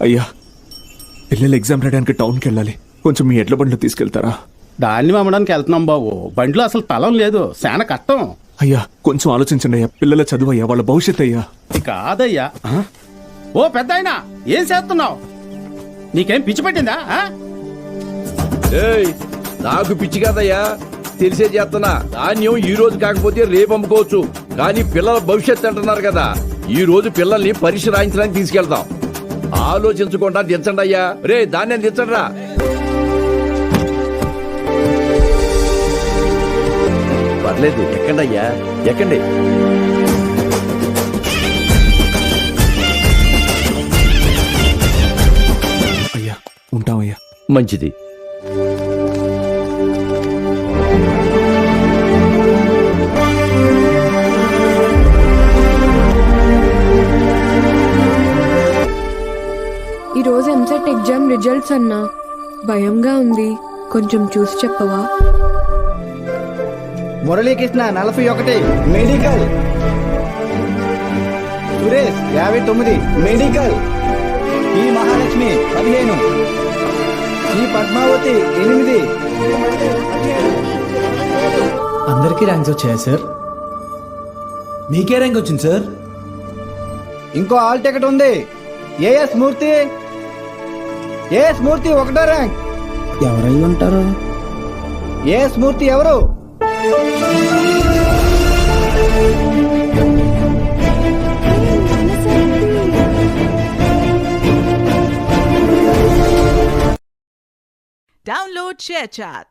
అయ్యా, పిల్లలు ఎగ్జామ్ రాయడానికి టౌన్కి వెళ్ళాలి. కొంచెం మీ ఎడ్ల బండ్లు తీసుకెళ్తారా? ధాన్యం అమ్మడానికి వెళ్తున్నాం బాబు. బండిలో అసలు తలం లేదు, శాన కట్టం. అయ్యా కొంచెం ఆలోచించండి అయ్యా. పిల్లల చదువు అయ్యా, వాళ్ళ భవిష్యత్ అయ్యా. కాదయ్యా. ఓ పెద్ద అయినా ఏం చేస్తున్నావు? నీకేం పిచ్చి పట్టిందా? నాకు పిచ్చి కాదయ్యా, తెలిసే చేస్తున్నా. ధాన్యం ఈ రోజు కాకపోతే రేపు అమ్ముకోవచ్చు, కానీ పిల్లల భవిష్యత్తు అంటున్నారు కదా. ఈ రోజు పిల్లల్ని పరీక్ష రాయించడానికి తీసుకెళ్తాం. ఆలోచించకుండా దించండి అయ్యా. రే ధాన్యం దించండి రా. పర్లేదు, ఎక్కండి అయ్యా, ఎక్కండి. అయ్యా ఉంటామయ్యా. మంచిది. ఈరోజు ఎంసెట్ ఎగ్జామ్ రిజల్ట్స్ అన్నా, భయంగా ఉంది, కొంచెం చూసి చెప్పవా? మురళీకృష్ణ 41 మెడికల్, సురేష్ 59 మెడికల్, ఈ మహాలక్ష్మి 15, ఈ పద్మావతి 8. అందరికీ ర్యాంక్స్ వచ్చాయా సార్? మీకే ర్యాంక్ వచ్చింది సార్? ఇంకో ఆల్ టికెట్ ఉంది. ఏఎస్ మూర్తి, ఏఎస్ మూర్తి 1వ ర్యాంక్. ఎవరై ఉంటారు? ఏఎస్ మూర్తి ఎవరు? Download ShareChat.